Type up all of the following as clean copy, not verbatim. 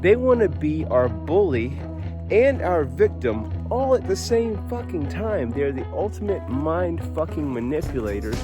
They want to be our bully and our victim all at the same fucking time. They're the ultimate mind fucking manipulators.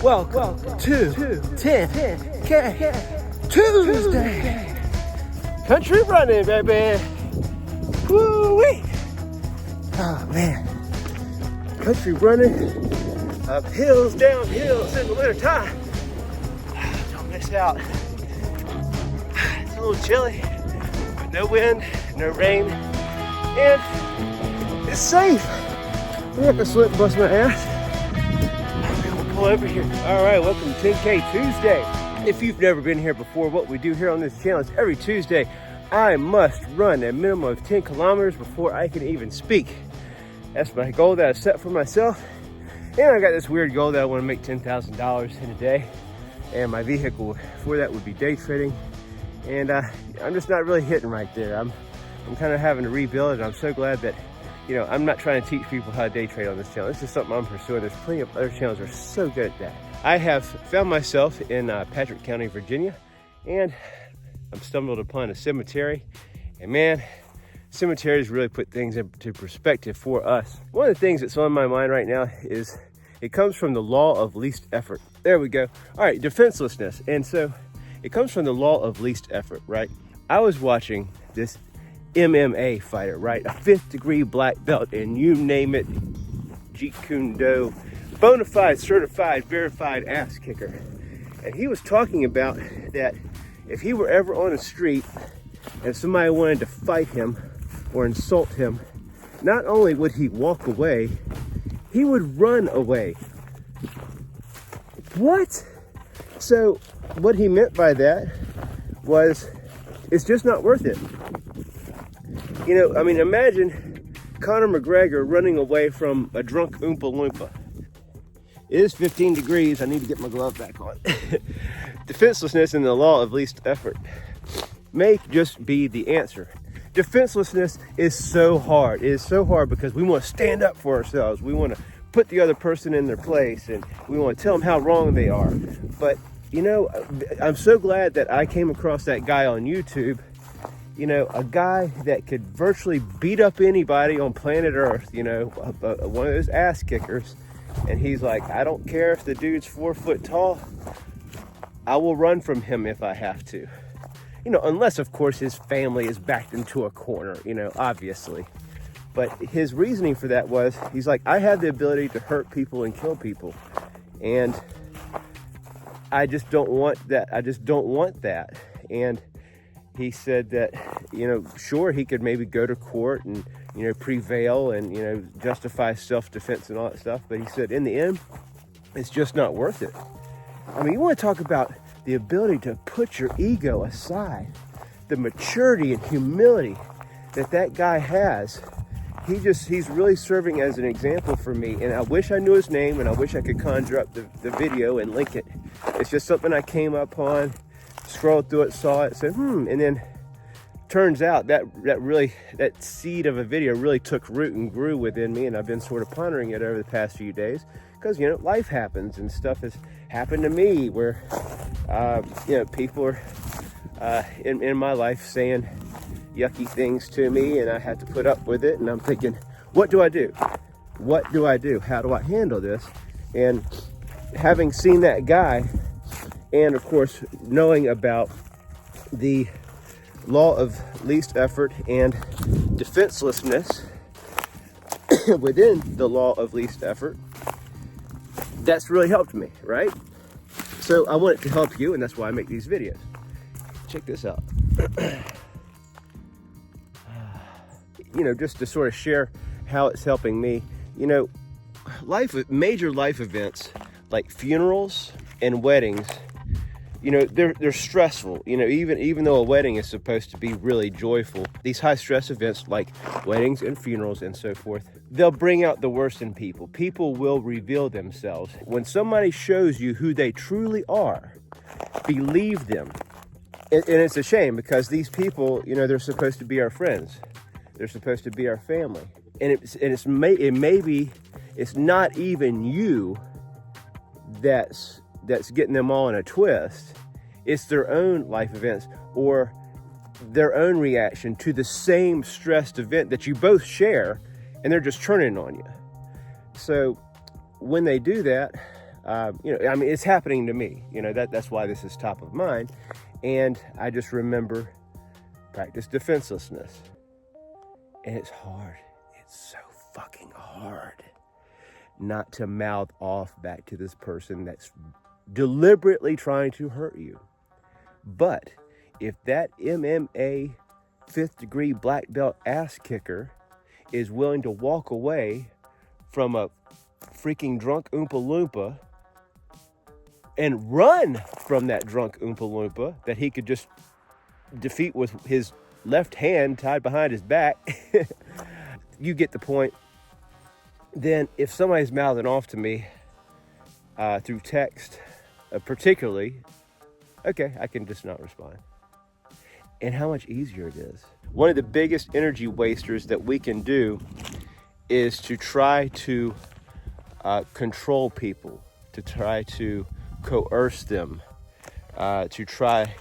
Welcome to 10K Tuesday. Country running, baby. Woo-wee. Oh, man. Country running. Up hills, down hills in the winter time. Don't miss out. It's a little chilly. But no wind, no rain. And it's safe. I'm not gonna slip and bust my ass. I'm gonna pull over here. All right, welcome to 10K Tuesday. If you've never been here before, what we do here on this channel is every Tuesday, I must run a minimum of 10 kilometers before I can even speak. That's my goal that I've set for myself. And I got this weird goal that I want to make $10,000 in a day. And my vehicle for that would be day trading. And I'm just not really hitting right there. I'm kind of having to rebuild it. I'm so glad that, you know, I'm not trying to teach people how to day trade on this channel. This is something I'm pursuing. There's plenty of other channels that are so good at that. I have found myself in Patrick County, Virginia, and I'm stumbled upon a cemetery. And man, cemeteries really put things into perspective for us. One of the things that's on my mind right now is it comes from the law of least effort. There we go. All right, defenselessness. And so it comes from the law of least effort, right? I was watching this MMA fighter, right? A 5th degree black belt, and you name it, Jeet Kune Do, bona fide, certified, verified ass kicker. And he was talking about that if he were ever on the street and somebody wanted to fight him or insult him, not only would he walk away, he would run away. What? So what he meant by that was it's just not worth it. You know, I mean, imagine Conor McGregor running away from a drunk Oompa Loompa. It is 15 degrees. I need to get my glove back on. Defenselessness and the law of least effort may just be the answer. Defenselessness is so hard. It is so hard because we want to stand up for ourselves. We want to put the other person in their place, and we want to tell them how wrong they are. But, you know, I'm so glad that I came across that guy on YouTube. You know, a guy that could virtually beat up anybody on planet Earth, you know, one of those ass kickers. And he's like, I don't care if the dude's 4 foot tall. I will run from him if I have to. You know, unless, of course, his family is backed into a corner, you know, obviously. But his reasoning for that was, he's like, I have the ability to hurt people and kill people. And I just don't want that. I just don't want that. And he said that, you know, sure, he could maybe go to court and, you know, prevail and, you know, justify self-defense and all that stuff. But he said, in the end, it's just not worth it. I mean, you want to talk about the ability to put your ego aside, the maturity and humility that guy has. He's really serving as an example for me. And I wish I knew his name, and I wish I could conjure up the video and link it. It's just something I came upon, scrolled through it, saw it, said, and then turns out that seed of a video really took root and grew within me, and I've been sort of pondering it over the past few days because, you know, life happens and stuff has happened to me where, you know, people are in my life saying yucky things to me, and I had to put up with it, and I'm thinking, what do I do? What do I do? How do I handle this? And having seen that guy, and of course, knowing about the law of least effort and defenselessness within the law of least effort, that's really helped me, right? So I want it to help you, and that's why I make these videos. Check this out. You know, just to sort of share how it's helping me. You know, major life events like funerals and weddings, you know, they're stressful. You know, even though a wedding is supposed to be really joyful, these high stress events like weddings and funerals and so forth, they'll bring out the worst in people. People will reveal themselves. When somebody shows you who they truly are, believe them. And it's a shame because these people, you know, they're supposed to be our friends. They're supposed to be our family. And it's not even you that's getting them all in a twist. It's their own life events or their own reaction to the same stressed event that you both share, and they're just turning on you. So when they do that, it's happening to me. That's why this is top of mind. And I just remember, practice defenselessness. And it's hard. It's so fucking hard not to mouth off back to this person that's deliberately trying to hurt you. But if that MMA 5th degree black belt ass kicker is willing to walk away from a freaking drunk Oompa Loompa and run from that drunk Oompa Loompa that he could just defeat with his left hand tied behind his back, you get the point. Then if somebody's mouthing off to me through text, particularly, okay, I can just not respond. And how much easier it is. One of the biggest energy wasters that we can do is to try to control people, to try to coerce them, to try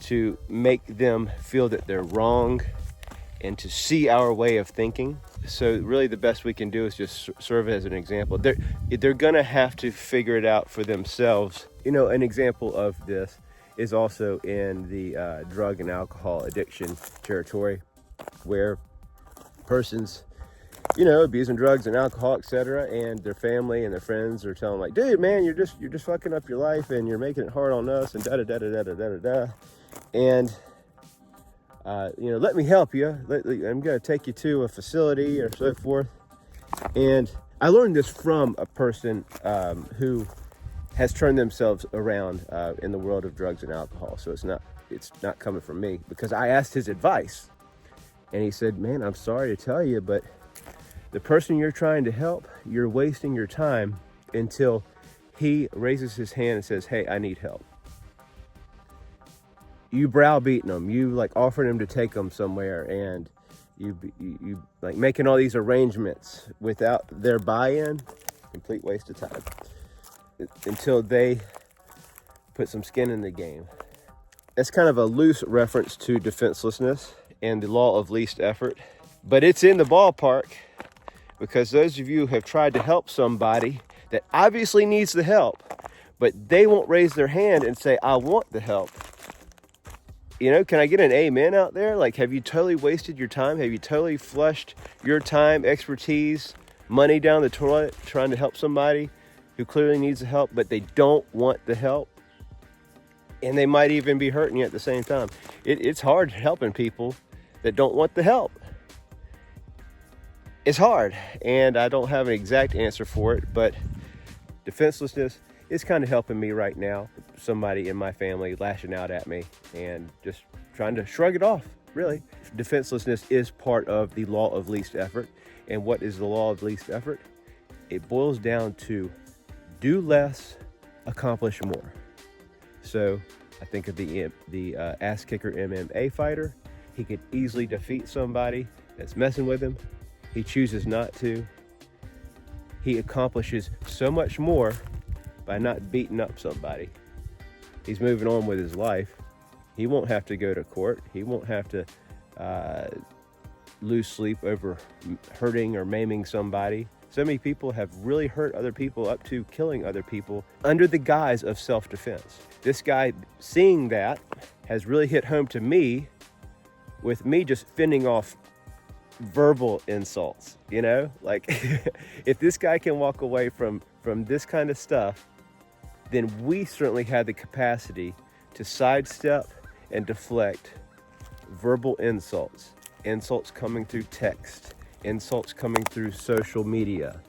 to make them feel that they're wrong, and to see our way of thinking. So really the best we can do is just serve as an example. They're gonna have to figure it out for themselves. An example of this is also in the drug and alcohol addiction territory, where persons, abusing drugs and alcohol, etc., and their family and their friends are telling them, like, dude, man, you're just fucking up your life and you're making it hard on us and da da da da da da da da. And let me help you. I'm going to take you to a facility or so forth. And I learned this from a person who has turned themselves around in the world of drugs and alcohol. So it's not coming from me, because I asked his advice. And he said, man, I'm sorry to tell you, but the person you're trying to help, you're wasting your time until he raises his hand and says, hey, I need help. You browbeating them, you like offering them to take them somewhere, and you like making all these arrangements without their buy-in, complete waste of time, until they put some skin in the game. That's kind of a loose reference to defenselessness and the law of least effort, but it's in the ballpark, because those of you who have tried to help somebody that obviously needs the help, but they won't raise their hand and say, I want the help. Can I get an amen out there? Like, have you totally wasted your time? Have you totally flushed your time, expertise, money down the toilet trying to help somebody who clearly needs the help, but they don't want the help? And they might even be hurting you at the same time. It's hard helping people that don't want the help. It's hard, and I don't have an exact answer for it, but defenselessness is kind of helping me right now. Somebody in my family lashing out at me and just trying to shrug it off, really. Defenselessness is part of the law of least effort. And what is the law of least effort? It boils down to do less, accomplish more. So I think of the ass kicker MMA fighter. He could easily defeat somebody that's messing with him. He chooses not to. He accomplishes so much more by not beating up somebody. He's moving on with his life. He won't have to go to court. He won't have to lose sleep over hurting or maiming somebody. So many people have really hurt other people, up to killing other people, under the guise of self-defense. This guy, seeing that, has really hit home to me, with me just fending off verbal insults. Like, if this guy can walk away from this kind of stuff, then we certainly have the capacity to sidestep and deflect verbal insults coming through text, insults coming through social media,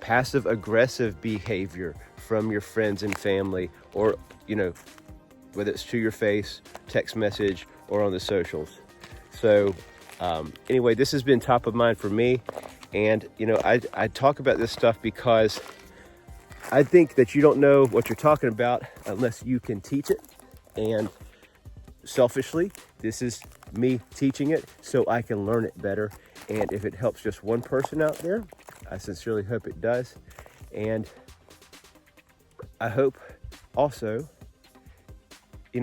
passive aggressive behavior from your friends and family, or whether it's to your face, text message, or on the socials. So anyway, this has been top of mind for me, and I talk about this stuff because I think that you don't know what you're talking about unless you can teach it. And selfishly, this is me teaching it so I can learn it better. And if it helps just one person out there, I sincerely hope it does. And I hope also,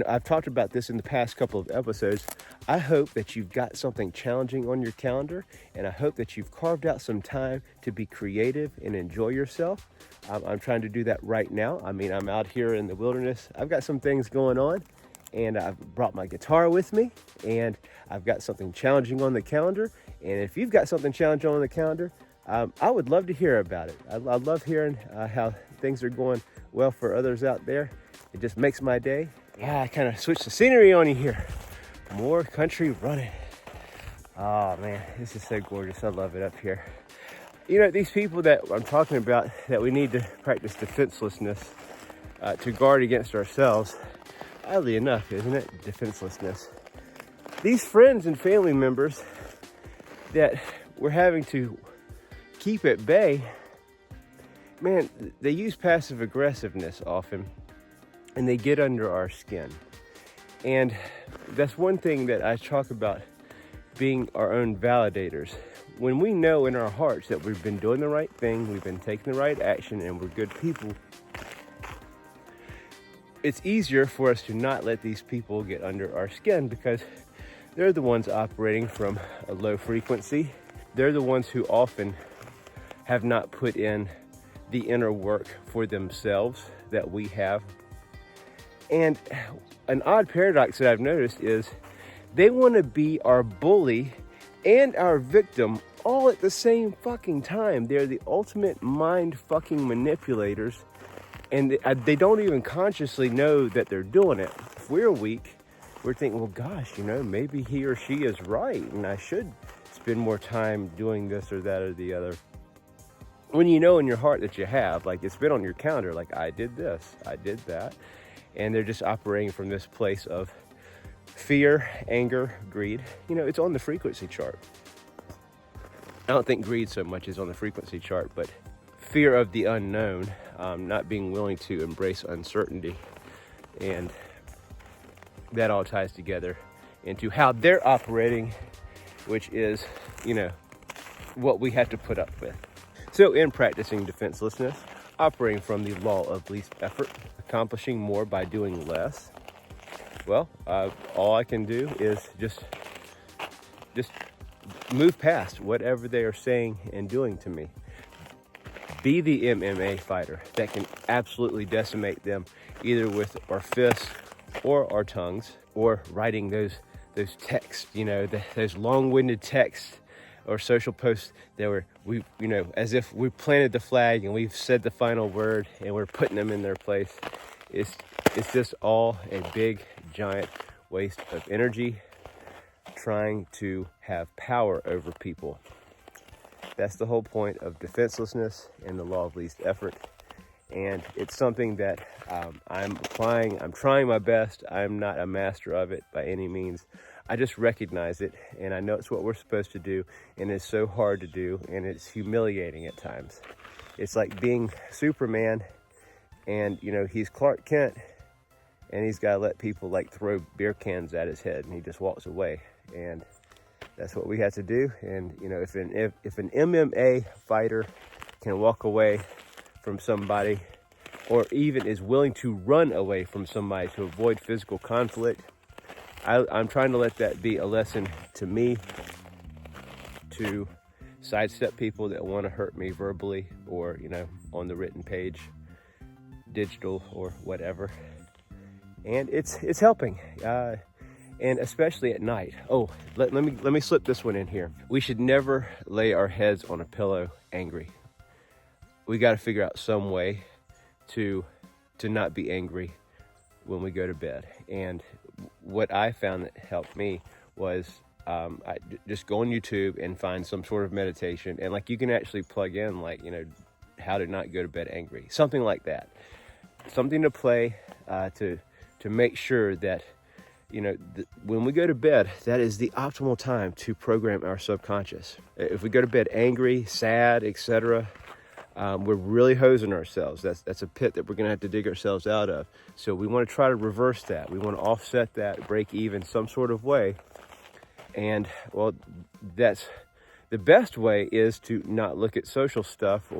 I've talked about this in the past couple of episodes. I hope that you've got something challenging on your calendar, and I hope that you've carved out some time to be creative and enjoy yourself. I'm trying to do that right now. I mean, I'm out here in the wilderness. I've got some things going on, and I've brought my guitar with me, and I've got something challenging on the calendar. And if you've got something challenging on the calendar, I would love to hear about it. I love hearing how things are going well for others out there. It just makes my day. Yeah, I kind of switched the scenery on you here. More country running. Oh man, this is so gorgeous. I love it up here. You know, these people that I'm talking about, that we need to practice defenselessness to guard against ourselves. Oddly enough, isn't it? Defenselessness. These friends and family members that we're having to keep at bay, man, they use passive aggressiveness often, and they get under our skin. And that's one thing that I talk about, being our own validators. When we know in our hearts that we've been doing the right thing, we've been taking the right action, and we're good people, it's easier for us to not let these people get under our skin, because they're the ones operating from a low frequency. They're the ones who often have not put in the inner work for themselves that we have. And an odd paradox that I've noticed is they want to be our bully and our victim all at the same fucking time. They're the ultimate mind fucking manipulators, and they don't even consciously know that they're doing it. If we're weak, we're thinking, well, gosh, you know, maybe he or she is right, and I should spend more time doing this or that or the other. When you know in your heart that you have, like, it's been on your calendar, like, I did this, I did that. And they're just operating from this place of fear, anger, greed. You know, it's on the frequency chart. I don't think greed so much is on the frequency chart, but fear of the unknown, not being willing to embrace uncertainty. And that all ties together into how they're operating, which is, you know, what we have to put up with. So in practicing defenselessness, operating from the law of least effort, accomplishing more by doing less, well, all I can do is just move past whatever they are saying and doing to me. Be the MMA fighter that can absolutely decimate them, either with our fists or our tongues, or writing those texts, you know, those long-winded texts or social posts that we, you know, as if we planted the flag and we've said the final word and we're putting them in their place. It's just all a big, giant waste of energy trying to have power over people. That's the whole point of defenselessness and the law of least effort. And it's something that I'm applying. I'm trying my best. I'm not a master of it by any means. I just recognize it, and I know it's what we're supposed to do, and it's so hard to do, and it's humiliating at times. It's like being Superman, and, you know, he's Clark Kent, and he's got to let people, like, throw beer cans at his head, and he just walks away. And that's what we have to do. And, you know, if an MMA fighter can walk away from somebody, or even is willing to run away from somebody to avoid physical conflict, I'm trying to let that be a lesson to me, to sidestep people that want to hurt me verbally, or, you know, on the written page, digital, or whatever. And it's helping, and especially at night. Oh, let me slip this one in here. We should never lay our heads on a pillow angry. We got to figure out some way to not be angry when we go to bed. And what I found that helped me was I just go on YouTube and find some sort of meditation, and, like, you can actually plug in, like, you know, how to not go to bed angry, something like that, something to play to make sure that, you know, when we go to bed, that is the optimal time to program our subconscious. If we go to bed angry, sad, etc., we're really hosing ourselves. That's a pit that we're going to have to dig ourselves out of. So we want to try to reverse that. We want to offset that, break even some sort of way. And, well, that's the best way is to not look at social stuff,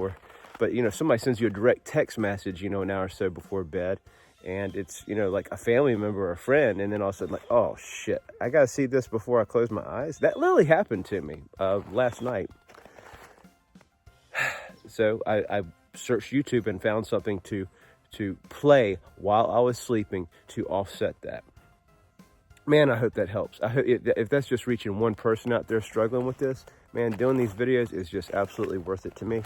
but, you know, somebody sends you a direct text message, you know, an hour or so before bed, and it's, you know, like a family member or a friend, and then all of a sudden, like, oh shit, I gotta see this before I close my eyes. That literally happened to me last night. So I searched YouTube and found something to play while I was sleeping to offset that. Man, I hope that helps. I hope if that's just reaching one person out there struggling with this, man, doing these videos is just absolutely worth it to me.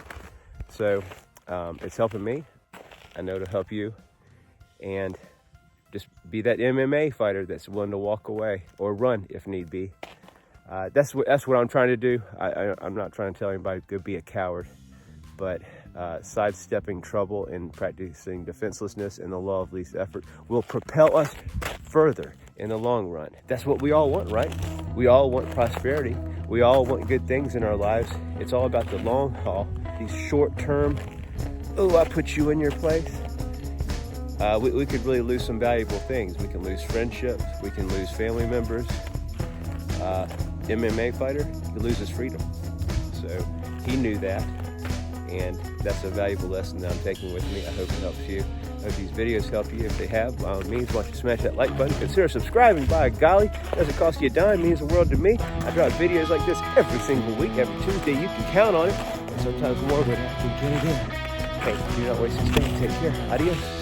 So it's helping me. I know it'll help you. And just be that MMA fighter that's willing to walk away or run if need be. That's what I'm trying to do. I'm not trying to tell anybody to go be a coward, but sidestepping trouble and practicing defenselessness and the law of least effort will propel us further in the long run. That's what we all want, right? We all want prosperity. We all want good things in our lives. It's all about the long haul. These short-term, oh, I put you in your place. We could really lose some valuable things. We can lose friendships. We can lose family members. MMA fighter, he loses freedom. So he knew that. And that's a valuable lesson that I'm taking with me. I hope it helps you. I hope these videos help you. If they have, by all means, why don't you smash that like button. Consider subscribing, by golly. It doesn't cost you a dime, it means the world to me. I drop videos like this every single week, every Tuesday. You can count on it. And sometimes more, but I can get it in. Hey, do not waste your stay. Take care. Adios.